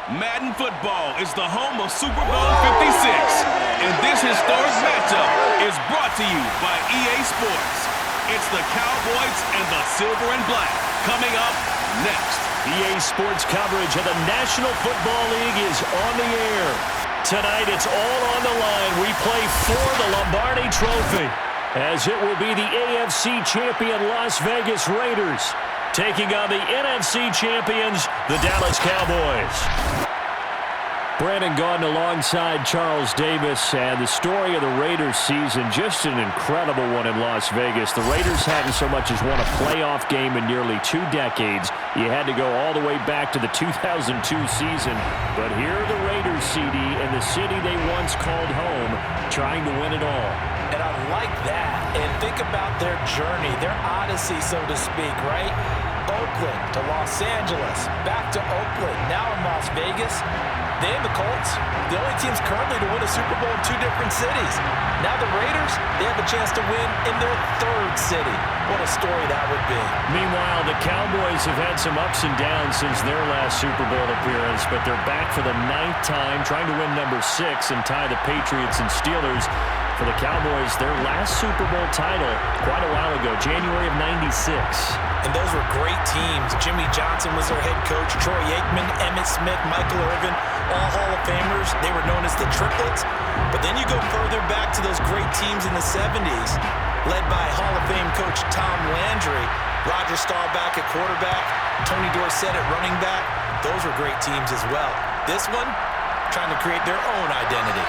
Madden football is the home of Super Bowl 56, and this historic matchup is brought to you by EA Sports. It's the Cowboys and the Silver and Black coming up next. EA Sports coverage of the National Football League is on the air. Tonight it's all on the line. We play for the Lombardi Trophy, as it will be the AFC champion Las Vegas Raiders taking on the NFC champions, the Dallas Cowboys. Brandon Gaudin alongside Charles Davis, and the story of the Raiders season, just an incredible one in Las Vegas. The Raiders hadn't so much as won a playoff game in nearly 2 decades. You had to go all the way back to the 2002 season. But here are the Raiders, CD, in the city they once called home, trying to win it all. And I like that. And think about their journey, their odyssey, so to speak, right? Oakland to Los Angeles, back to Oakland, now in Las Vegas. They and the Colts, the only teams currently to win a Super Bowl in 2 different cities. Now the Raiders, they have a chance to win in their 3rd city. What a story that would be. Meanwhile, the Cowboys have had some ups and downs since their last Super Bowl appearance, but they're back for the 9th time, trying to win number 6 and tie the Patriots and Steelers. For the Cowboys, their last Super Bowl title quite a while ago, January of '96. And those were great teams. Jimmy Johnson was their head coach, Troy Aikman, Emmitt Smith, Michael Irvin, all Hall of Famers. They were known as the Triplets. But then you go further back to those great teams in the 70s, led by Hall of Fame coach Tom Landry, Roger Staubach at quarterback, Tony Dorsett at running back. Those were great teams as well. This one, trying to create their own identity.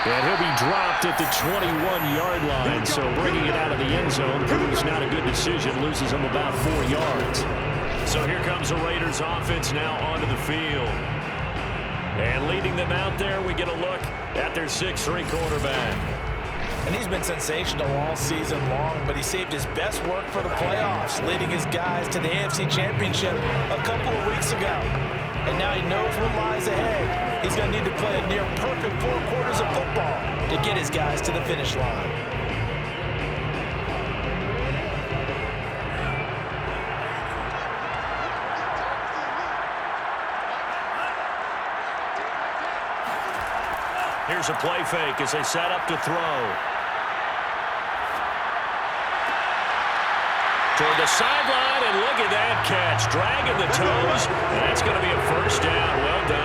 And he'll be dropped at the 21-yard line, so bringing it out of the end zone proves not a good decision, loses him about 4 yards. So here comes the Raiders offense now onto the field. And leading them out there, we get a look at their 6'3" quarterback. And he's been sensational all season long, but he saved his best work for the playoffs, leading his guys to the AFC Championship a couple of weeks ago. And now he knows what lies ahead. He's going to need to play a near-perfect 4 quarters of football to get his guys to the finish line. Here's a play fake as they set up to throw. Toward the sideline, and look at that catch. Dragging the toes, and that's going to be a first down. Well done.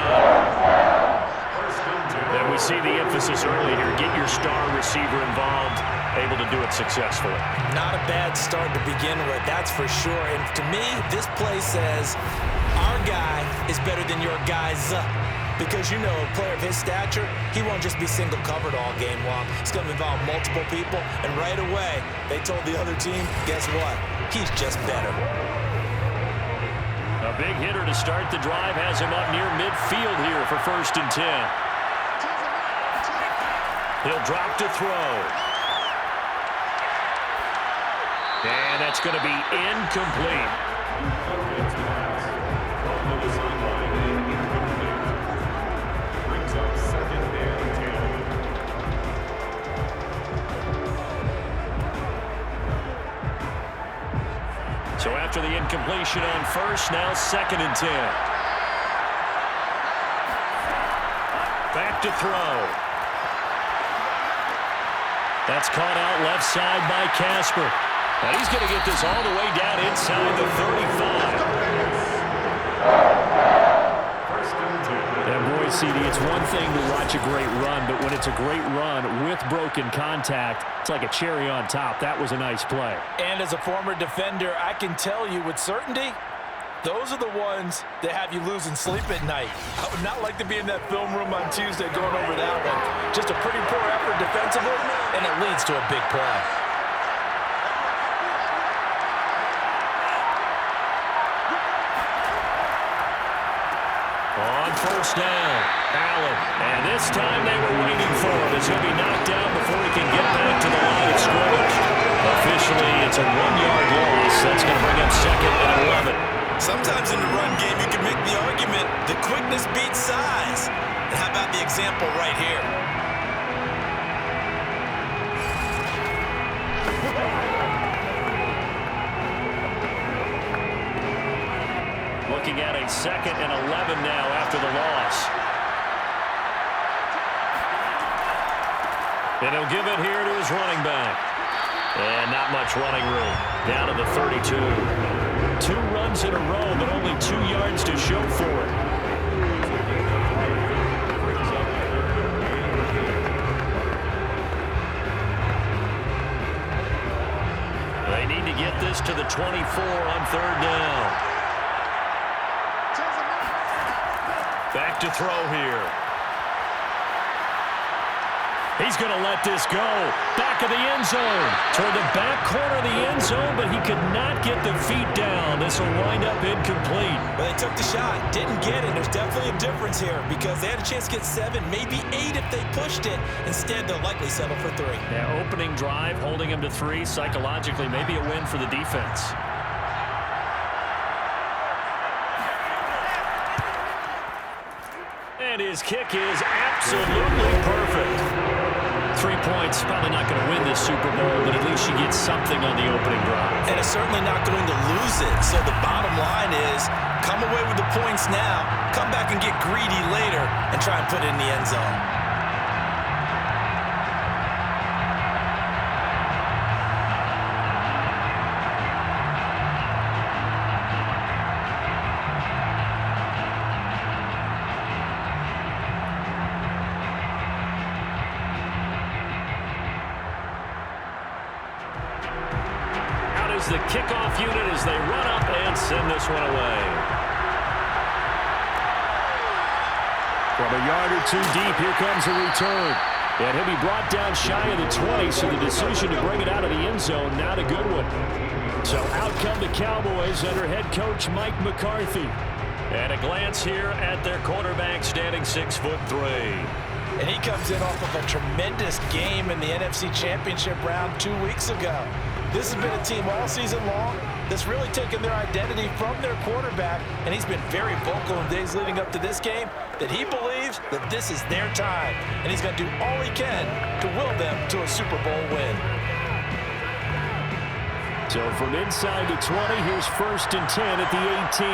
And we see the emphasis early here. Get your star receiver involved, able to do it successfully. Not a bad start to begin with, that's for sure. And to me, this play says, our guy is better than your guy's. Because, you know, a player of his stature, he won't just be single-covered all game long. It's going to involve multiple people, and right away, they told the other team, guess what? He's just better. A big hitter to start the drive has him up near midfield here for 1st and 10. He'll drop to throw. And that's going to be incomplete. So after the incompletion on 1st, now 2nd and 10. Back to throw. That's caught out left side by Casper. And he's going to get this all the way down inside the 35. And boy, CD, it's one thing to watch a great run, but when it's a great run with broken contact, it's like a cherry on top. That was a nice play. And as a former defender, I can tell you with certainty, those are the ones that have you losing sleep at night. I would not like to be in that film room on Tuesday going over that one. Just a pretty poor effort defensively, and it leads to a big play. On 1st down, Allen. And this time they were waiting for him as he'll be knocked down before he can get back to the line of scrimmage. Officially, it's a 1-yard loss. That's going to bring up 2nd and 11. Sometimes in the run game, you can make the argument that quickness beats size. And how about the example right here? looking at a 2nd and 11 now after the loss. And he'll give it here to his running back. And not much running room. Down to the 32. 2 runs in a row, but only 2 yards to show for it. They need to get this to the 24 on 3rd down. Back to throw here. He's going to let this go. Back of the end zone. Toward the back corner of the end zone, but he could not get the feet down. This will wind up incomplete. Well, they took the shot. Didn't get it. There's definitely a difference here because they had a chance to get 7, maybe 8 if they pushed it. Instead, they'll likely settle for 3. Yeah, opening drive, holding him to 3. Psychologically, maybe a win for the defense. And his kick is absolutely perfect. 3 points, probably not going to win this Super Bowl, but at least she gets something on the opening drive. And it's certainly not going to lose it. So the bottom line is come away with the points now, come back and get greedy later, and try and put it in the end zone. The kickoff unit as they run up and send this one away. From a yard or 2 deep, here comes a return. And he'll be brought down shy of the 20, so the decision to bring it out of the end zone, not a good one. So out come the Cowboys under head coach Mike McCarthy. And a glance here at their quarterback standing 6'3". And he comes in off of a tremendous game in the NFC Championship round 2 weeks ago. This has been a team all season long that's really taken their identity from their quarterback, and he's been very vocal in days leading up to this game that he believes that this is their time, and he's going to do all he can to will them to a Super Bowl win. So from inside the 20, here's 1st and 10 at the 18.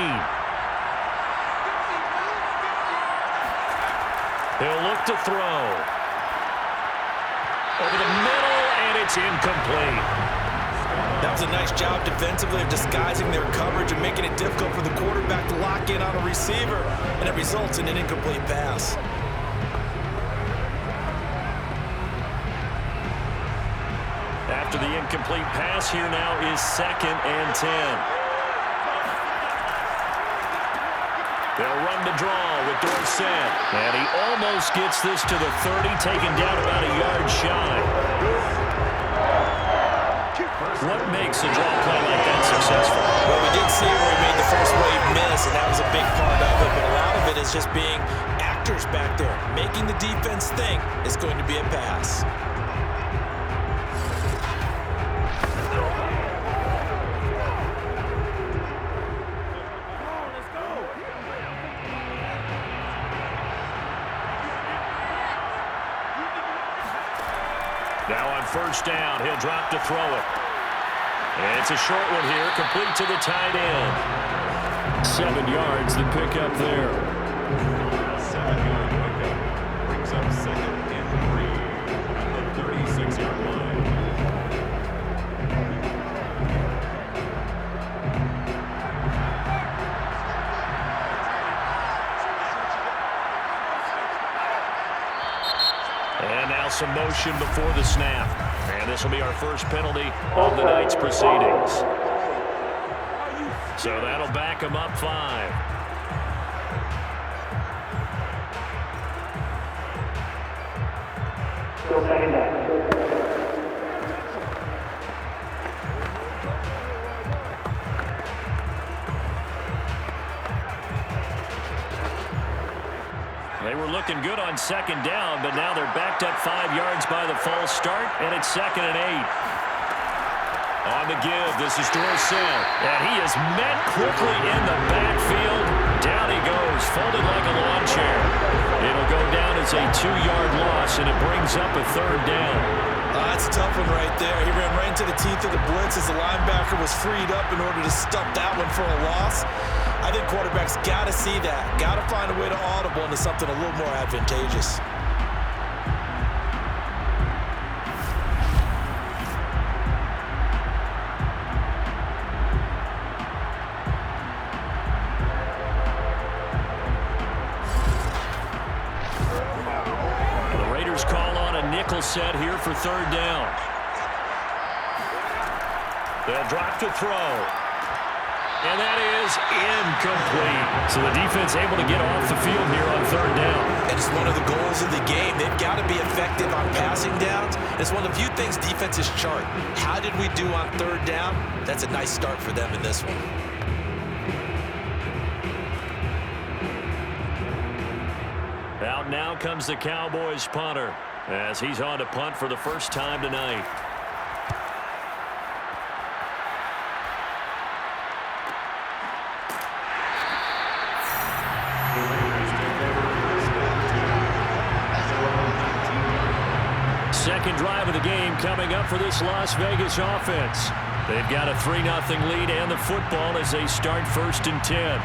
He'll look to throw. Over the middle, and it's incomplete. That was a nice job defensively of disguising their coverage and making it difficult for the quarterback to lock in on a receiver, and it results in an incomplete pass. After the incomplete pass, here now is 2nd and 10. They'll run the draw with Dorsett, and he almost gets this to the 30, taken down about a yard shy. What makes a draw play like that successful? Well, we did see where he made the first wave miss, and that was a big part of it. But a lot of it is just being actors back there, making the defense think it's going to be a pass. Now on 1st down, he'll drop to throw it. And it's a short one here, complete to the tight end. 7 yards, the pickup there. 7-yard pickup brings up 2nd and 3 at the 36-yard line. And now some motion before the snap. And this will be our first penalty of the night's proceedings. So that'll back them up 5. Still 2nd down. They were looking good on 2nd down, but now they're backed up 5 yards by the false start, and it's 2nd and 8. On the give, this is Dorsett, and he is met quickly in the backfield. Down he goes, folded like a lawn chair. It'll go down as a 2-yard loss, and it brings up a 3rd down. That's a tough one right there. He ran right into the teeth of the blitz as the linebacker was freed up in order to stop that one for a loss. I think quarterbacks got to see that. Got to find a way to audible into something a little more advantageous. The Raiders call on a nickel set here for third down. They'll drop to throw. And that is incomplete. So the defense able to get off the field here on third down. And it's one of the goals of the game. They've got to be effective on passing downs. It's one of the few things defenses chart. How did we do on third down? That's a nice start for them in this one. Out now comes the Cowboys punter as he's on to punt for the first time tonight. Second drive of the game coming up for this Las Vegas offense. They've got a 3-0 lead and the football as they start 1st and 10.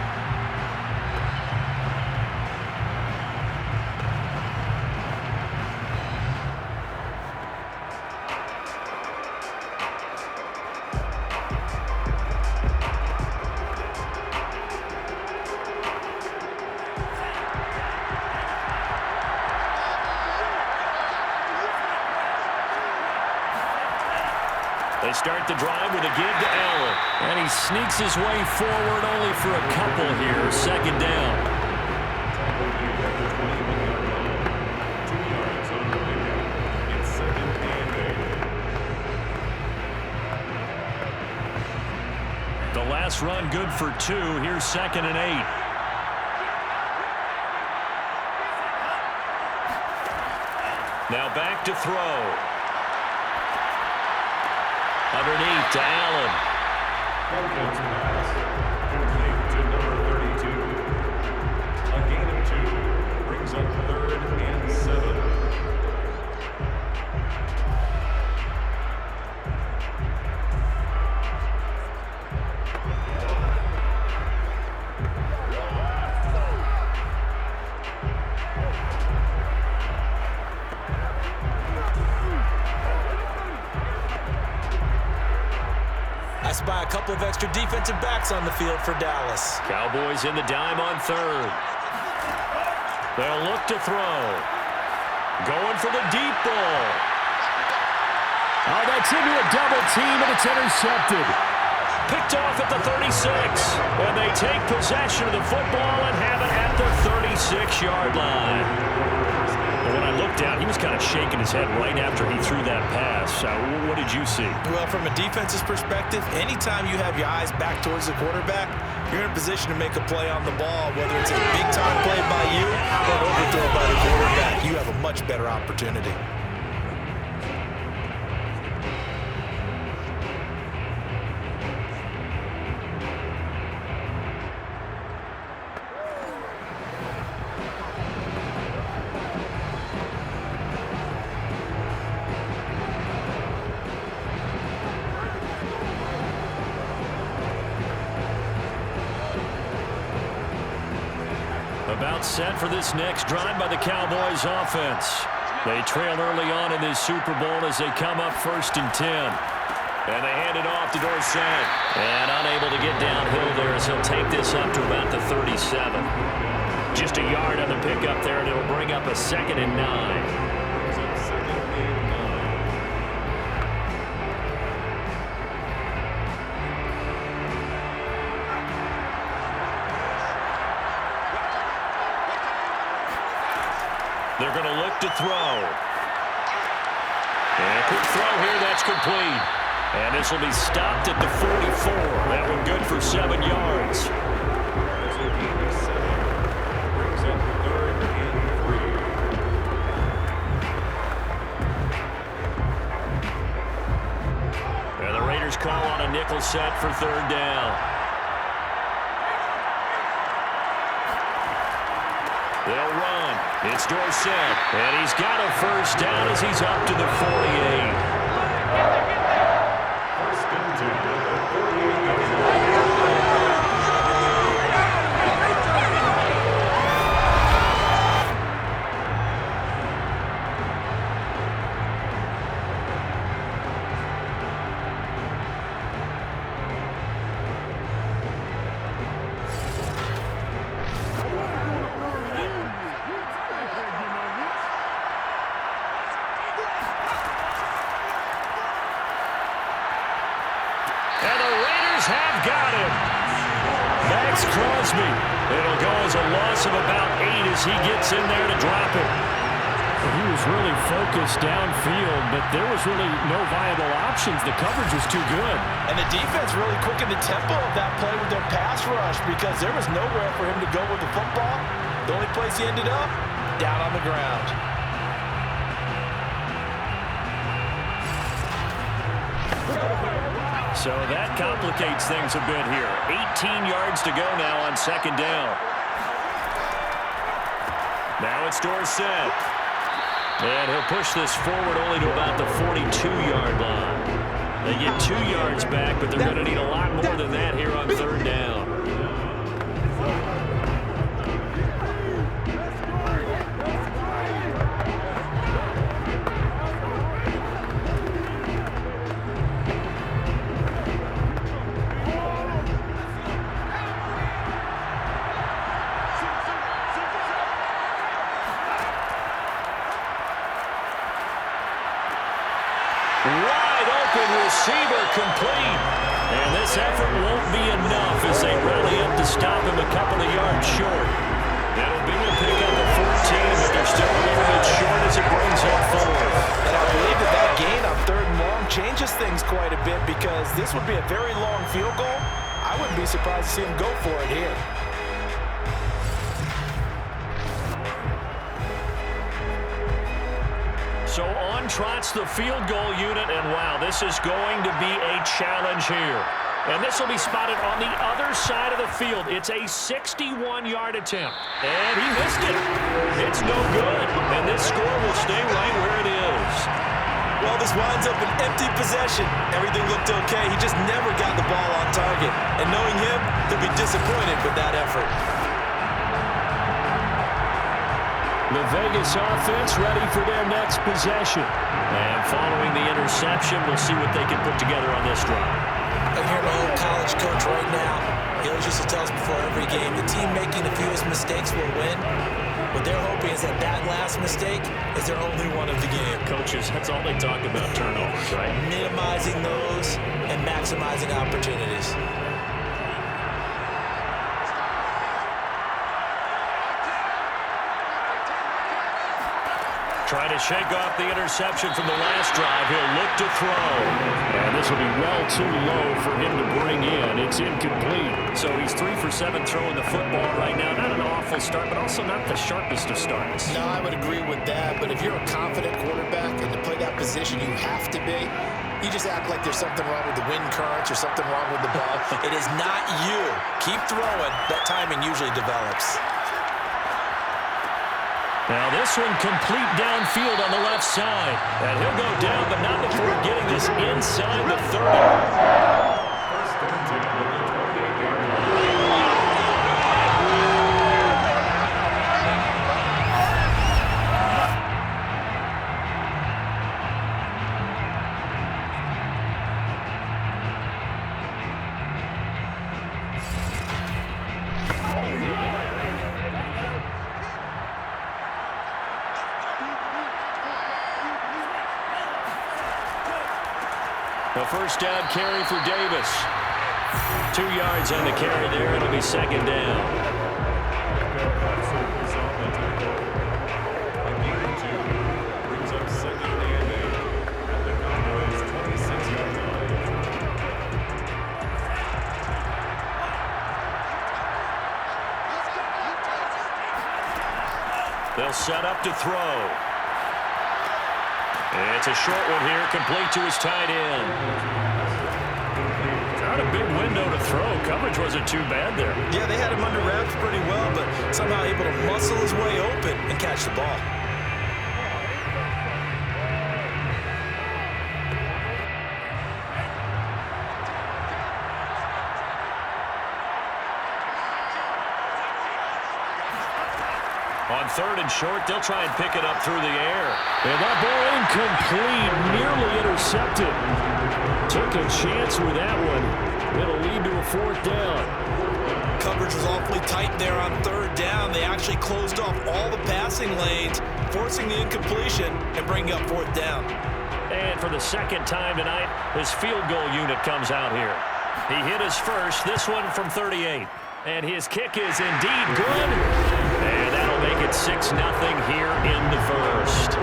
They start the drive with a give to Allen. And he sneaks his way forward only for a couple here. 2nd down. The last run good for 2. Here's 2nd and 8. Now back to throw. Underneath to Allen. Plunkett pass. Complete to number 32. A gain of 2 brings up 3rd and 7. I spy a couple of extra defensive backs on the field for Dallas. Cowboys in the dime on 3rd. They'll look to throw. Going for the deep ball. Oh, that's into a double team, and it's intercepted. Picked off at the 36. And they take possession of the football and have it at the 36-yard line. But when I looked down, he was kind of shaking his head right after he threw that pass. What did you see? Well, from a defense's perspective, anytime you have your eyes back towards the quarterback, you're in a position to make a play on the ball, whether it's a big-time play by you or an overthrow by the quarterback. You have a much better opportunity. About set for this next drive by the Cowboys offense. They trail early on in this Super Bowl as they come up 1st and 10. And they hand it off to Dorsett. And unable to get downhill there as he'll take this up to about the 37. Just a yard on the pickup there, and it'll bring up a 2nd and 9. They're going to look to throw. And a quick throw here, that's complete. And this will be stopped at the 44. That one good for 7 yards. Brings up 3rd and 3. And the Raiders call on a nickel set for 3rd down. They'll run. It's Dorsett. And he's got a 1st down as he's up to the 48. It's Crosby. It'll go as a loss of about 8 as he gets in there to drop it. He was really focused downfield, but there was really no viable options. The coverage was too good. And the defense really quickened the tempo of that play with their pass rush because there was nowhere for him to go with the football. The only place he ended up, down on the ground. So that complicates things a bit here. 18 yards to go now on second down. Now it's Dorsett. And he'll push this forward only to about the 42-yard line. They get 2 yards back, but they're going to need a lot more than that here on third down. Wide open receiver complete. And this effort won't be enough as they rally up to stop him a couple of yards short. It'll be a pickup of 14, but they're still a little bit short as it brings up forward. And I believe that gain on third and long changes things quite a bit because this would be a very long field goal. I wouldn't be surprised to see him go for it here. So on trots the field goal unit, and wow, this is going to be a challenge here. And this will be spotted on the other side of the field. It's a 61-yard attempt. And he missed it. It's no good. And this score will stay right where it is. Well, this winds up an empty possession. Everything looked okay. He just never got the ball on target. And knowing him, he'll be disappointed with that effort. The Vegas offense ready for their next possession. And following the interception, we'll see what they can put together on this drive. I'm hearing my old college coach right now. He always used to tell us before every game, the team making the fewest mistakes will win. What they're hoping is that last mistake is their only one of the game. Coaches, that's all they talk about, turnovers, right? Minimizing those and maximizing opportunities. Trying to shake off the interception from the last drive. He'll look to throw. And this will be well too low for him to bring in. It's incomplete. So he's 3 for 7 throwing the football right now. Not an awful start, but also not the sharpest of starts. No, I would agree with that. But if you're a confident quarterback and to play that position, you have to be. You just act like there's something wrong with the wind currents or something wrong with the ball. It is not you. Keep throwing. That timing usually develops. Now this one complete downfield on the left side. And he'll go down, but not before getting this inside the 30. First and 10 at the 28-yard line. The first down carry for Davis. 2 yards on the carry there. It'll be second down. A gain of 2 brings up second and 8 at the Cowboys' 26-yard line. They'll set up to throw. It's a short one here, complete to his tight end. Not a big window to throw. Coverage wasn't too bad there. Yeah, they had him under wraps pretty well, but somehow able to muscle his way open and catch the ball. On third and short, they'll try and pick it up through the air. And that ball incomplete, nearly intercepted. Took a chance with that one. It'll lead to a fourth down. Coverage was awfully tight there on third down. They actually closed off all the passing lanes, forcing the incompletion and bringing up fourth down. And for the second time tonight, his field goal unit comes out here. He hit his first, this one from 38. And his kick is indeed good. And that'll make it 6-0 here in the first.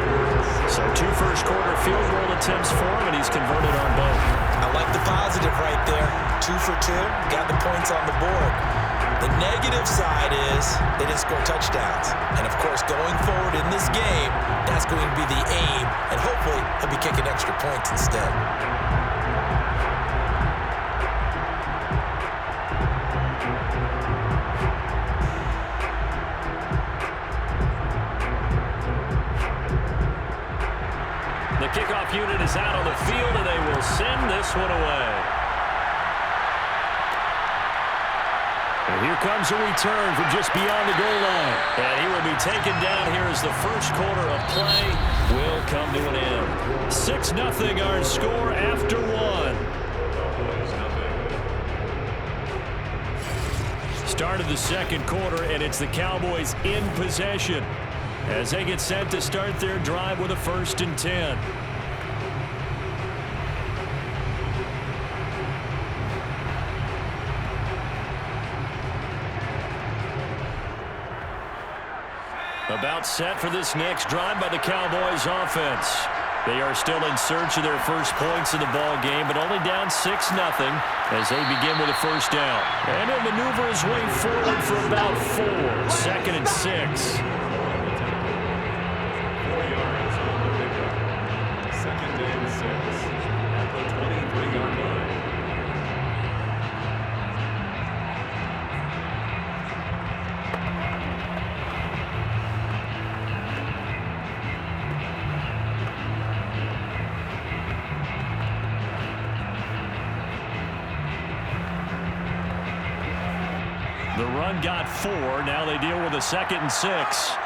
So 2 first-quarter field goal attempts for him, and he's converted on both. I like the positive right there. 2 for 2, got the points on the board. The negative side is they didn't score touchdowns. And, of course, going forward in this game, that's going to be the aim. And hopefully he'll be kicking extra points instead. The kickoff unit is out on the field, and they will send this one away. And here comes a return from just beyond the goal line. And he will be taken down here as the first quarter of play will come to an end. 6-0 our score after 1. Start of the second quarter, and it's the Cowboys in possession as they get set to start their drive with a 1st and 10. About set for this next drive by the Cowboys offense. They are still in search of their first points in the ball game, but only down 6-0 as they begin with a 1st down. And he'll maneuver his way forward for about 4. 2nd and 6. 4 yards on the pickup. 2nd and 6 at the 23-yard line. The run got 4. Now they deal with a 2nd and 6.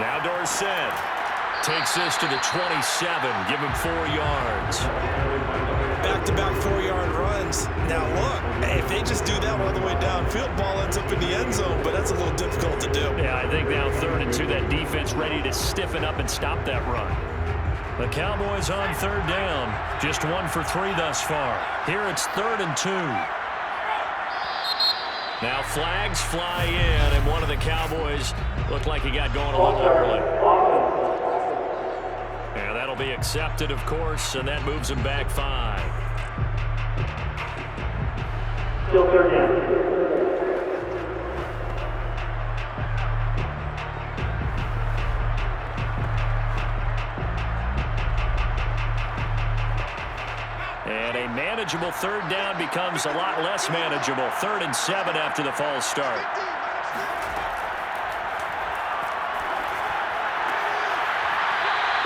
Now Dorsett takes this to the 27. Give him 4 yards. Back-to-back 4-yard runs. Now look, if they just do that all the way downfield, ball ends up in the end zone, but that's a little difficult to do. Yeah, I think now 3rd and 2, that defense ready to stiffen up and stop that run. The Cowboys on 3rd down. Just 1 for 3 thus far. Here it's 3rd and 2. Now flags fly in, and one of the Cowboys looked like he got going a little early. And that'll be accepted, of course, and that moves him back 5. Still 3rd down. And a manageable 3rd down becomes a lot less manageable. 3rd and 7 after the false start.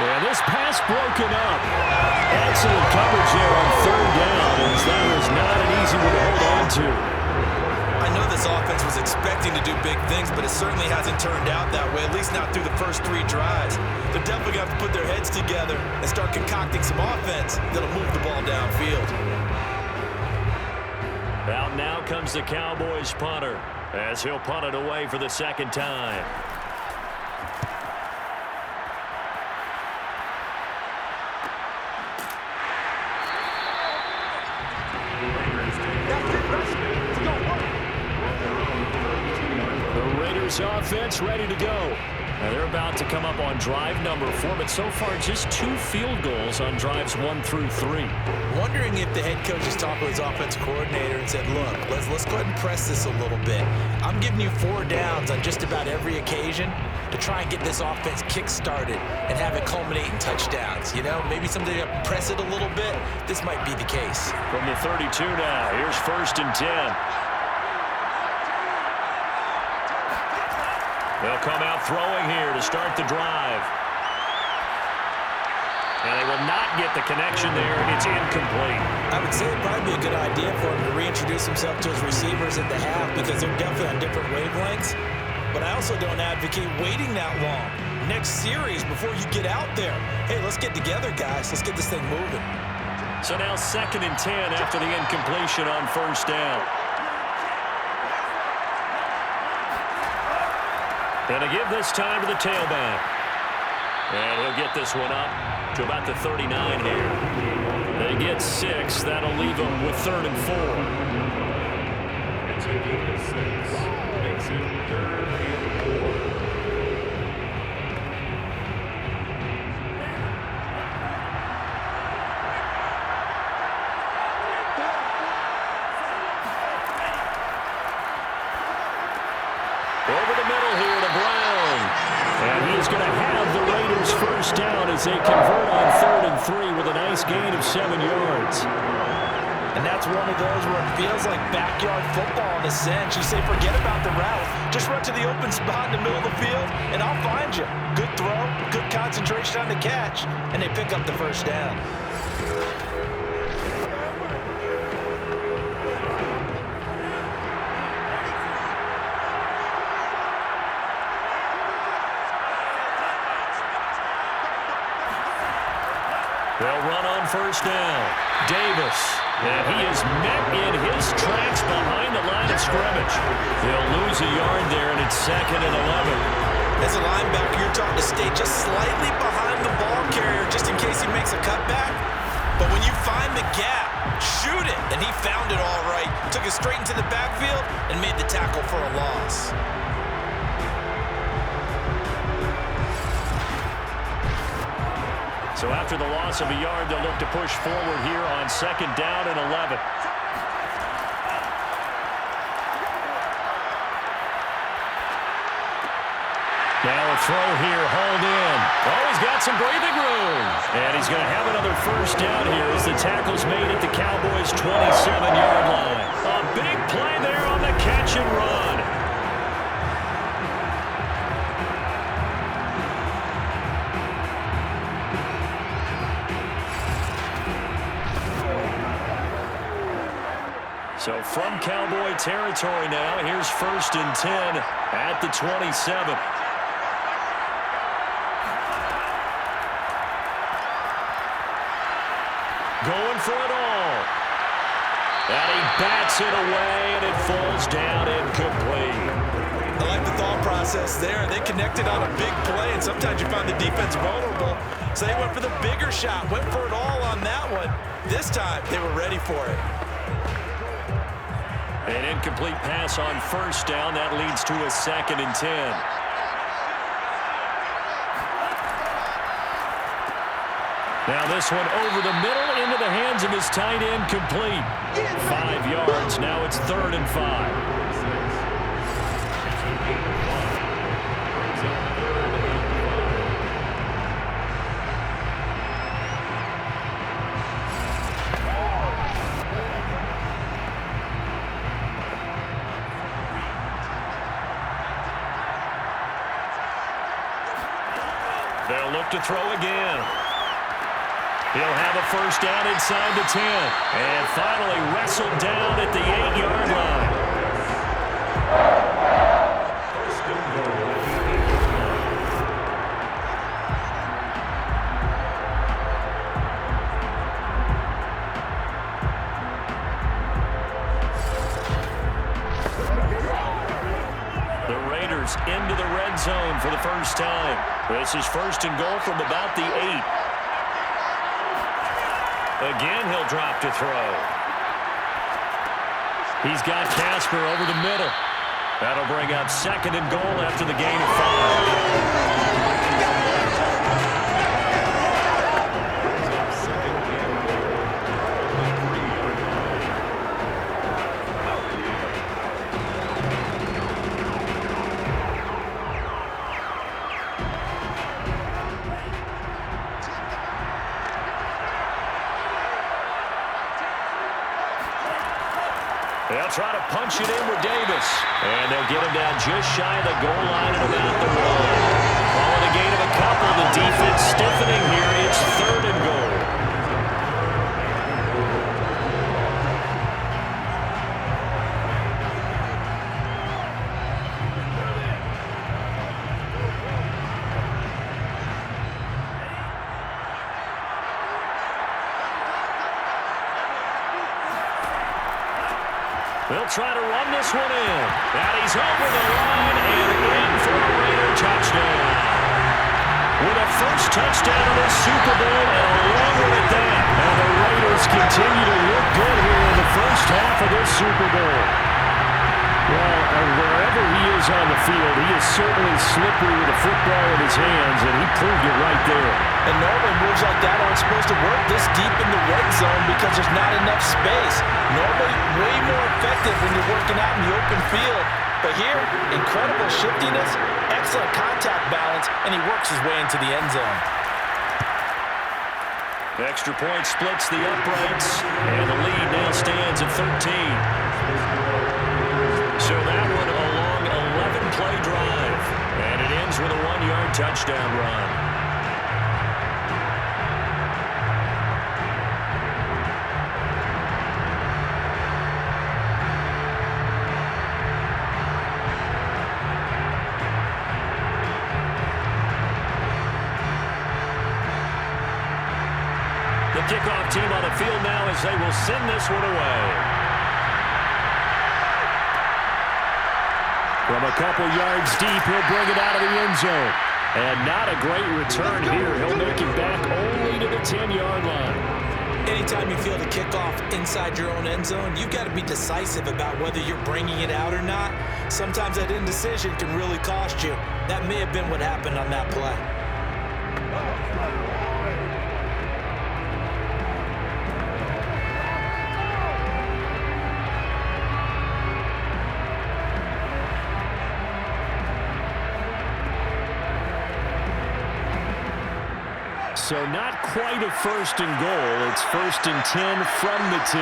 And this pass broken up. Excellent coverage there on 3rd down, as that was not an easy one to hold on to. I know this offense was expecting to do big things, but it certainly hasn't turned out that way, at least not through the first 3 drives. They're definitely going to have to put their heads together and start concocting some offense that'll move the ball downfield. Out now comes the Cowboys punter, as he'll punt it away for the 2nd time. Offense ready to go. Now they're about to come up on drive number 4, but so far just 2 field goals on drives 1 through 3. Wondering if the head coach has talked with his offensive coordinator and said, look, let's go ahead and press this a little bit. I'm giving you 4 downs on just about every occasion to try and get this offense kick-started and have it culminate in touchdowns. You know, maybe someday to press it a little bit. This might be the case. From the 32 now, here's 1st and 10. They'll come out throwing here to start the drive. And they will not get the connection there. It's incomplete. I would say it'd probably be a good idea for him to reintroduce himself to his receivers at the half because they're definitely on different wavelengths. But I also don't advocate waiting that long. Next series before you get out there. Hey, let's get together, guys. Let's get this thing moving. So now 2nd and 10 after the incompletion on 1st down. Gonna give this time to the tailback. And he'll get this one up to about the 39 here. They get 6. That'll leave them with 3rd and 4. It's a gain of 6. Makes it 3rd and 4. Over the middle here to Brown. And he's going to have the Raiders first down as they convert on 3rd and 3 with a nice gain of 7 yards. And that's one of those where it feels like backyard football in a sense. You say, forget about the route. Just run to the open spot in the middle of the field, and I'll find you. Good throw, good concentration on the catch, and they pick up the first down. They'll run on first down. Davis. And he is met in his tracks behind the line of scrimmage. They'll lose a yard there, and it's 2nd and 11. As a linebacker, you're taught to stay just slightly behind the ball carrier just in case he makes a cutback. But when you find the gap, shoot it. And he found it all right. Took it straight into the backfield and made the tackle for a loss. So after the loss of a yard, they'll look to push forward here on 2nd down and 11. Now a throw here, hauled in. Oh, he's got some breathing room. And he's going to have another first down here as the tackle's made at the Cowboys' 27-yard line. A big play there on the catch and run. So from Cowboy territory now, here's 1st and 10 at the 27. Going for it all. And he bats it away, and it falls down incomplete. I like the thought process there. They connected on a big play, and sometimes you find the defense vulnerable. So they went for the bigger shot, went for it all on that one. This time, they were ready for it. An incomplete pass on first down. That leads to a 2nd and 10. Now this one over the middle into the hands of his tight end, complete. 5 yards. Now it's 3rd and 5. They'll look to throw again. He'll have a first down inside the 10. And finally wrestled down at the 8-yard line. The Raiders into the red zone for the first time. This is 1st and goal from about the 8. Again, he'll drop to throw. He's got Casper over the middle. That'll bring up 2nd and goal after the gain of 5. They'll try to punch it in with Davis. And they'll get him down just shy of the goal line at about the 1. Following a gain of a couple, the defense stiffening here. It's 3rd and goal. They'll try to run this one in. And he's over the line and in for a Raider touchdown. With a first touchdown of the Super Bowl and a long one at that. And the Raiders Cowboys continue to look good here in the first half of this Super Bowl. Well, wherever he is on the field, he is certainly slippery with a football in his hands, and he proved it right there. And normally moves like that aren't supposed to work this deep in the red zone because there's not enough space. Normally way more effective when you're working out in the open field. But here, incredible shiftiness, excellent contact balance, and he works his way into the end zone. Extra point splits the uprights, and the lead now stands at 13. So that one a long 11-play drive, and it ends with a 1-yard touchdown run. The kickoff team on the field now as they will send this one away. From a couple yards deep, he'll bring it out of the end zone. And not a great return here. He'll make it back only to the 10-yard line. Anytime you feel the kickoff inside your own end zone, you've got to be decisive about whether you're bringing it out or not. Sometimes that indecision can really cost you. That may have been what happened on that play. So not quite a first and goal. It's first and 10 from the 10.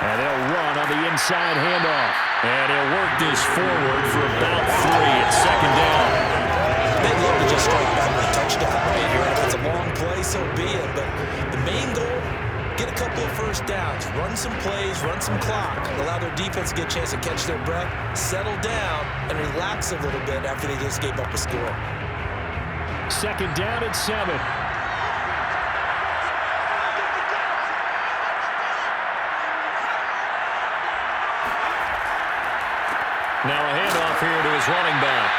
And they'll run on the inside handoff. And he'll work this forward for about 3 at second down. They'd love to just strike back with a touchdown right here. If it's a long play, so be it. But the main goal, get a couple of first downs. Run some plays, run some clock. Allow their defense to get a chance to catch their breath, settle down, and relax a little bit after they just gave up a score. Second down at 7. Now a handoff here to his running back.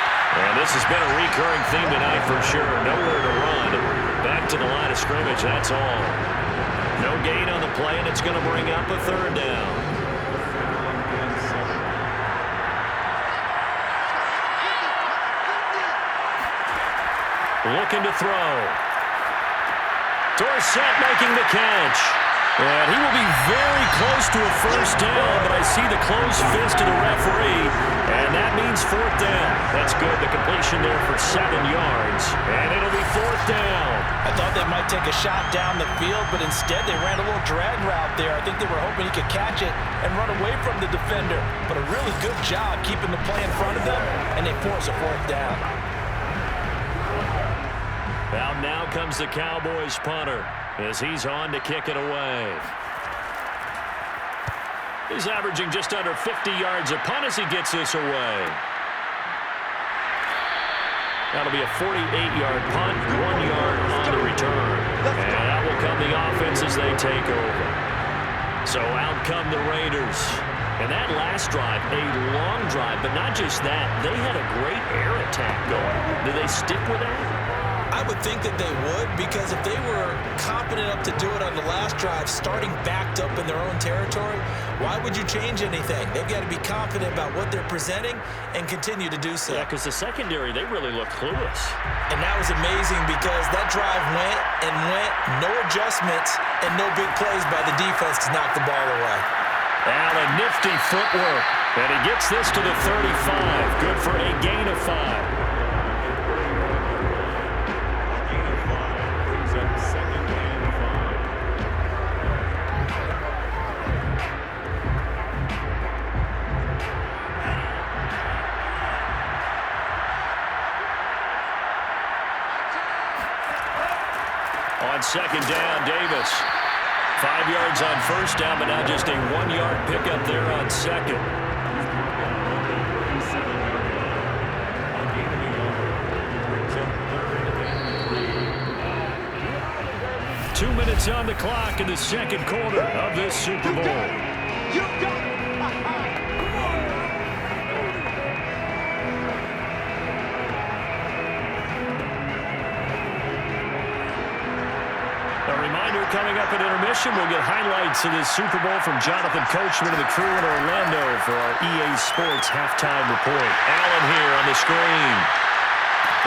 And this has been a recurring theme tonight for sure. Nowhere to run. Back to the line of scrimmage, that's all. No gain on the play, and it's going to bring up a third down. Looking to throw. Dorsett making the catch. And he will be very close to a first down, but I see the closed fist of the referee, and that means fourth down. That's good. The completion there for 7 yards, and it'll be fourth down. I thought they might take a shot down the field, but instead they ran a little drag route there. I think they were hoping he could catch it and run away from the defender, but a really good job keeping the play in front of them, and they force a fourth down. Out now comes the Cowboys punter as he's on to kick it away. He's averaging just under 50 yards a punt as he gets this away. That'll be a 48-yard punt, 1 yard on the return. And that will come the offense as they take over. So out come the Raiders. And that last drive, a long drive, but not just that. They had a great air attack going. Did they stick with that? I would think that they would, because if they were confident enough to do it on the last drive, starting backed up in their own territory, why would you change anything? They've got to be confident about what they're presenting and continue to do so. Yeah, because the secondary, they really looked clueless. And that was amazing because that drive went and went, no adjustments, and no big plays by the defense to knock the ball away. Allen, nifty footwork, and he gets this to the 35. Good for a gain of 5. On second down, Davis. 5 yards on first down, but now just a 1 yard pickup there on second. Two minutes on the clock in the second quarter of this Super Bowl. A reminder up at intermission. We'll get highlights of this Super Bowl from Jonathan Coachman and the crew in Orlando for our EA Sports halftime report. Allen here on the screen.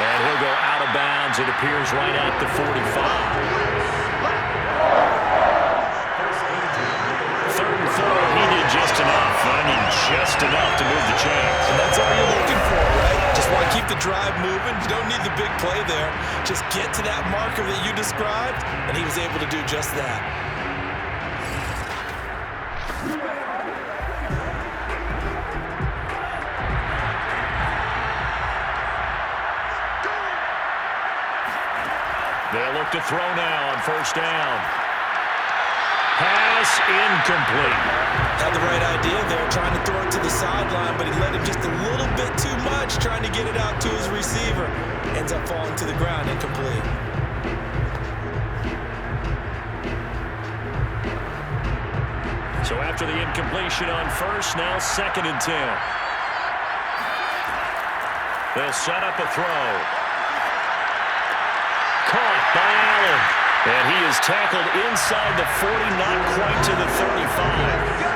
And he'll go out of bounds. It appears right at the 45. Third and 4, he did just enough. I mean, just enough to move the chains. And that's all you're looking for, right? Just want to keep the drive moving. You don't need the big play there. Just get to that marker that you described, and he was able to do just that. They'll look to throw now on first down. Pass incomplete. Had the right idea there, trying to throw it to the sideline, but he let him just a little bit too much, trying to get it out to his receiver. Ends up falling to the ground, incomplete. So after the incompletion on first, now 2nd and 10. They'll set up a throw. Caught by Allen. And he is tackled inside the 40, not quite to the 35.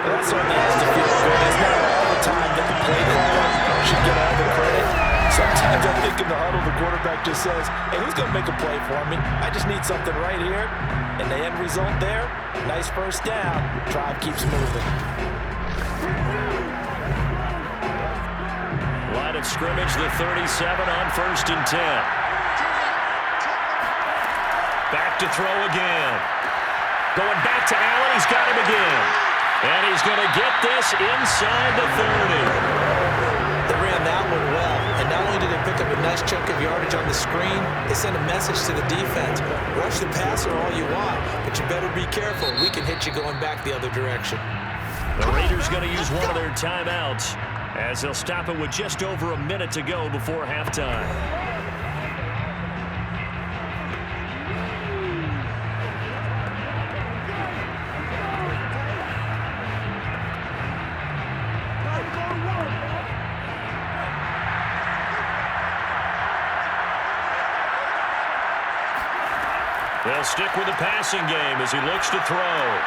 That certainly has to feel good. It's not all the time that the play should get all the credit. Sometimes I think in the huddle, the quarterback just says, hey, who's going to make a play for me? I just need something right here. And the end result there, nice first down. Drive keeps moving. Line of scrimmage, the 37 on 1st and 10. Back to throw again. Going back to Allen. He's got him again. And he's going to get this inside the 30. They ran that one well. And not only did they pick up a nice chunk of yardage on the screen, they sent a message to the defense. Rush the passer all you want, but you better be careful. We can hit you going back the other direction. The Raiders going to use one of their timeouts, as they'll stop it with just over a minute to go before halftime. They'll stick with the passing game as he looks to throw.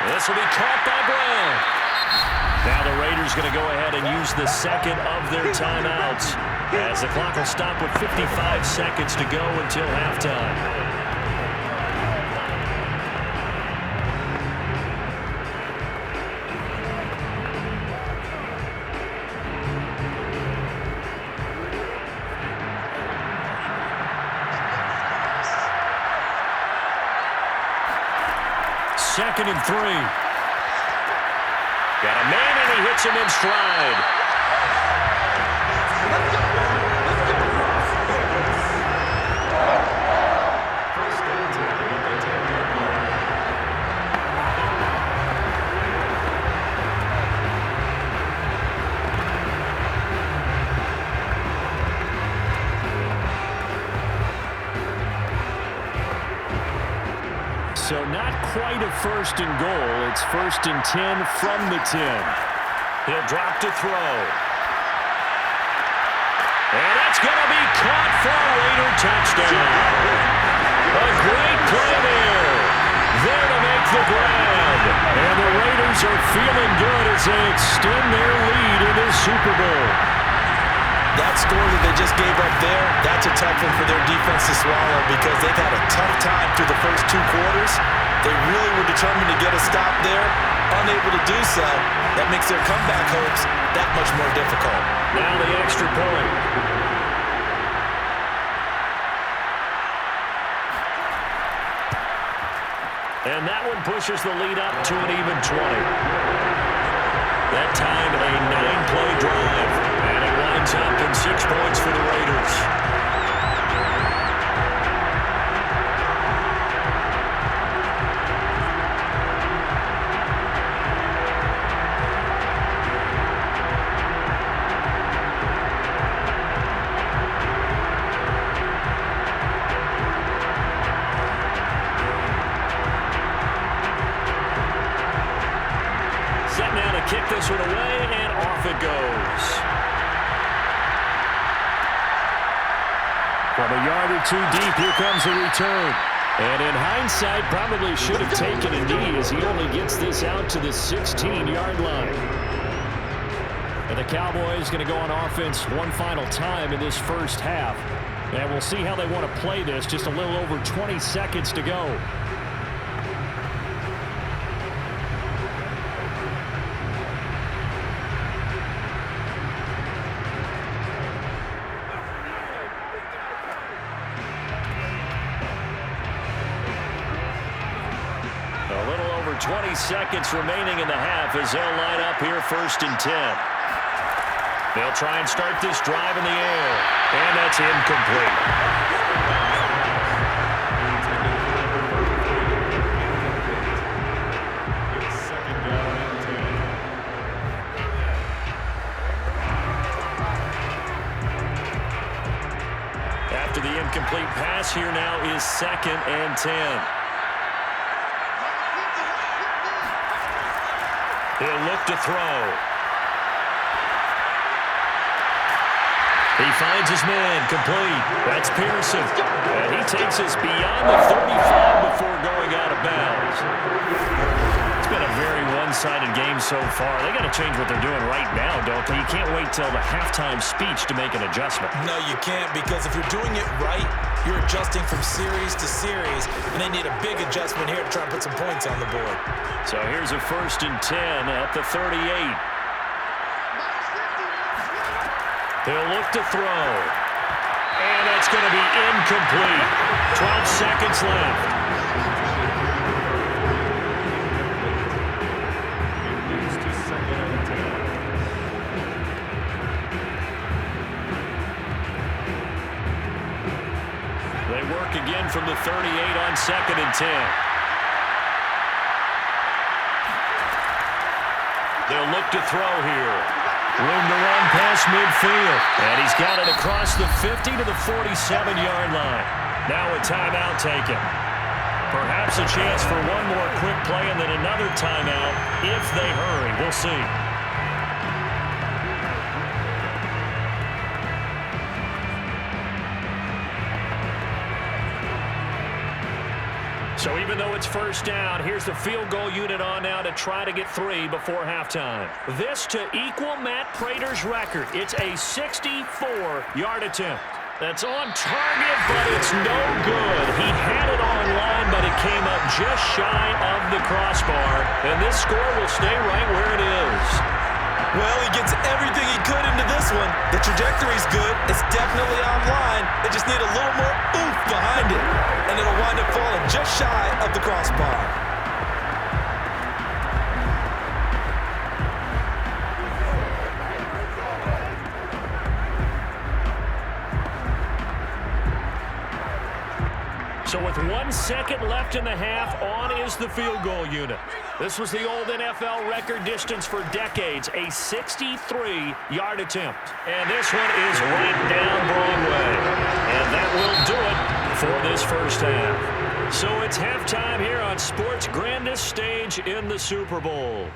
This will be caught by Brown. Now the Raiders going to go ahead and use the second of their timeouts, as the clock will stop with 55 seconds to go until halftime. Second and 3. Got a man, and he hits him in stride. So not quite a 1st and goal. It's 1st and 10 from the 10. He'll drop to throw. And that's going to be caught for a Raider touchdown. A great play there. There to make the grab. And the Raiders are feeling good as they extend their lead in this Super Bowl. That score that they just gave up there, that's a tough one for their defense to swallow, because they've had a tough time through the first 2 quarters. They really were determined to get a stop there, unable to do so. That makes their comeback hopes that much more difficult. Now the extra point. And that one pushes the lead up to an even 20. That time a 9-play drive. And it winds up in 6 points for the Raiders. Set now to kick this one away, and off it goes. From A yard or two deep. Here comes a return. And in hindsight, probably should have taken a knee as he only gets this out to the 16-yard line. And the Cowboys going to go on offense one final time in this first half. And we'll see how they want to play this. Just a little over 20 seconds to go. A little over 20 seconds remaining in the half as they'll line up here 1st and 10. They'll try and start this drive in the air. And that's incomplete. It's 2nd down and 10. After the incomplete pass, here now is 2nd and 10. He'll look to throw. He finds his man, complete. That's Pearson. And he takes us beyond the 35 before going out of bounds. It's been a very one-sided game so far. They got to change what they're doing right now, don't they? You can't wait till the halftime speech to make an adjustment. No, you can't, because if you're doing it right, you're adjusting from series to series, and they need a big adjustment here to try and put some points on the board. So here's a 1st and 10 at the 38. He'll look to throw. And that's going to be incomplete. 12 seconds left. It moves to 2nd and 10. They work again from the 38 on 2nd and 10. They'll look to throw here. Room to run past midfield. And he's got it across the 50 to the 47-yard line. Now a timeout taken. Perhaps a chance for one more quick play and then another timeout if they hurry. We'll see. So even though it's 1st down, here's the field goal unit on now to try to get 3 before halftime. This to equal Matt Prater's record. It's a 64-yard attempt. That's on target, but it's no good. He had it on line, but it came up just shy of the crossbar. And this score will stay right where it is. Well, he gets everything he could into this one. The trajectory's good. It's definitely online. They just need a little more oomph behind it, and it'll wind up falling just shy of the crossbar. So with 1 second left in the half, on is the field goal unit. This was the old NFL record distance for decades, a 63-yard attempt. And this one is right down Broadway. And that will do it for this first half. So it's halftime here on sports' grandest stage in the Super Bowl.